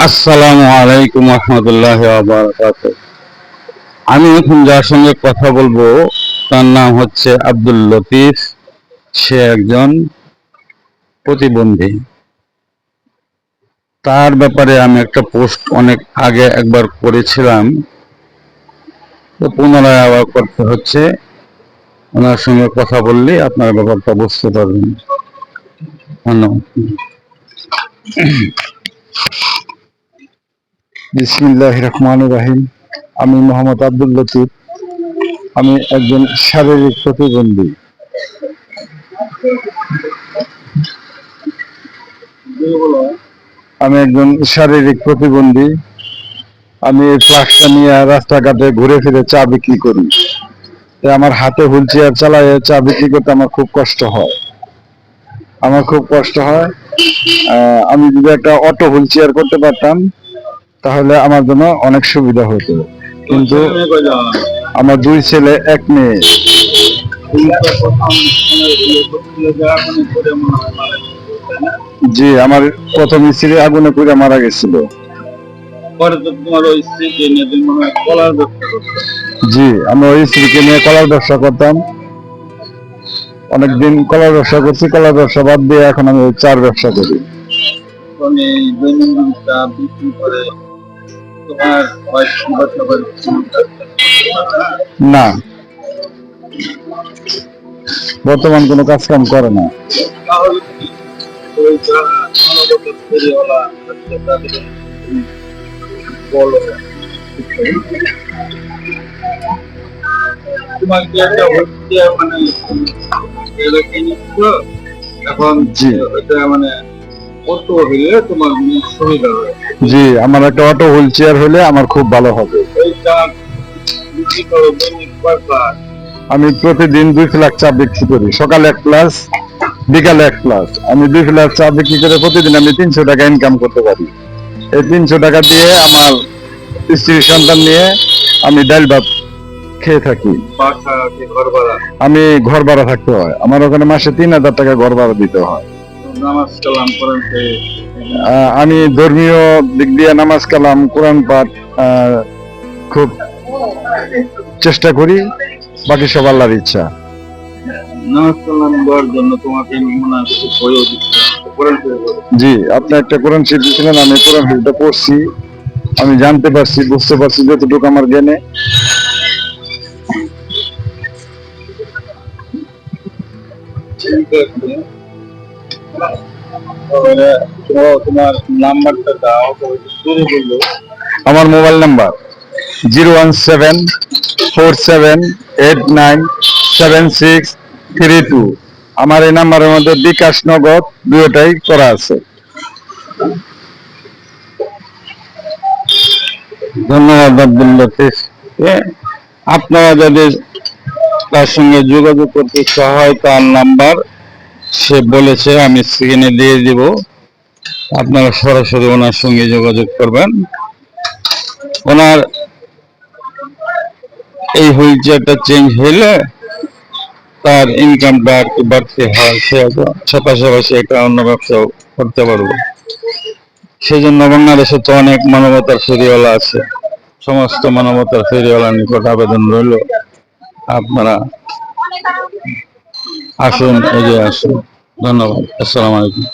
আসসালামু আলাইকুম রহমতুল্লাহ বারাকাতুহু। আমি এখন যার সঙ্গে কথা বলবো তার নাম হচ্ছে আব্দুল লতিফ। সে একজন প্রতিবন্ধী। তার ব্যাপারে আমি একটা পোস্ট অনেক আগে একবার করেছিলাম, তো পুনরায় আবার করতে হচ্ছে। ওনার সঙ্গে কথা বললে আপনার ব্যাপারটা বুঝতে পারবেন। ধন্যবাদ। বিসমিল্লাহির রহমানির রহিম। আমি মোহাম্মদ আব্দুল লতিফ। আমি একজন শারীরিক প্রতিবন্ধী। আমি এই ফ্লাক্সটা নিয়ে রাস্তাঘাটে ঘুরে ফিরে চা বিক্রি করি। আমার হাতে হুইল চেয়ার চালায় চা বিক্রি করতে আমার খুব কষ্ট হয়। আমি যদি একটা অটো হুইল চেয়ার করতে পারতাম তাহলে আমার জন্য অনেক সুবিধা হতো, কিন্তু আমার 2 ছেলে 1 মেয়ে। জি, আমার প্রথম স্ত্রী আগুনে পুড়ে মারা গেছিল। জি, আমি ওই স্ত্রীকে নিয়ে কলার ব্যবসা করতাম। অনেকদিন কলার ব্যবসা করছি, কলার ব্যবসা বাদ দিয়ে এখন আমি চার ব্যবসা করি। না, বর্তমান কোনো কাজ কাম করে না। জি, আমার একটা অটো হুইল চেয়ার হলে আমার খুব ভালো হবে। আমি প্রতিদিন 2 ফ্লাক্স চা বিক্রি করি, সকালে 1 প্লাস, বিকালে 1 প্লাস। আমি 2 ফ্লাক্স চা বিক্রি করে প্রতিদিন আমি 300 টাকা ইনকাম করতে পারি। এই 300 টাকা দিয়ে আমার স্ত্রী সন্তান নিয়ে আমি ডাল ভাত খেয়ে থাকি। আমি ঘর ভাড়া থাকতে হয়, আমার ওখানে মাসে 3000 টাকা ঘর ভাড়া দিতে হয়। আমি ধর্মীয় দিক দিয়ে নামাজ কালাম, কোরআন পাঠ খুব চেষ্টা করি। বাকি সব আল্লাহর ইচ্ছা। জি, আপনি একটা কোরআন শরীফ দিয়েছিলেন, আমি কোরআন শরীফটা পড়ছি। আমি জানতে পারছি, বুঝতে পারছি যতটুকু আমার জ্ঞানে। আমার মোবাইল নাম্বার 01747897632। আমার এই নাম্বারের মধ্যে বিকাশ, নগদ দুটোটাই করা আছে। ধন্যবাদ আব্দুল লতিফ। আপনারা যদি তার সঙ্গে যোগাযোগ করতে ইচ্ছা হয়, তার নাম্বার সে বলেছে আমি স্ক্রিনে দিয়ে দিব। আপনারা সরাসরি ওনার সঙ্গে যোগাযোগ করবেন। ওনার এই হুইল চেয়ারটা চেঞ্জ হইলে তার ইনকামটা আর কি বাড়তে হয়, সে পাশাপাশি একটা অন্য ব্যবসাও করতে পারবে। সেই জন্য বাংলাদেশে তো অনেক মানবতার ফেরিওয়ালা আছে। সমস্ত মানবতার ফেরিওয়ালার নিকট আবেদন রইল, আপনারা আসুন, এগিয়ে আসুন। ধন্যবাদ। আসসালামু আলাইকুম।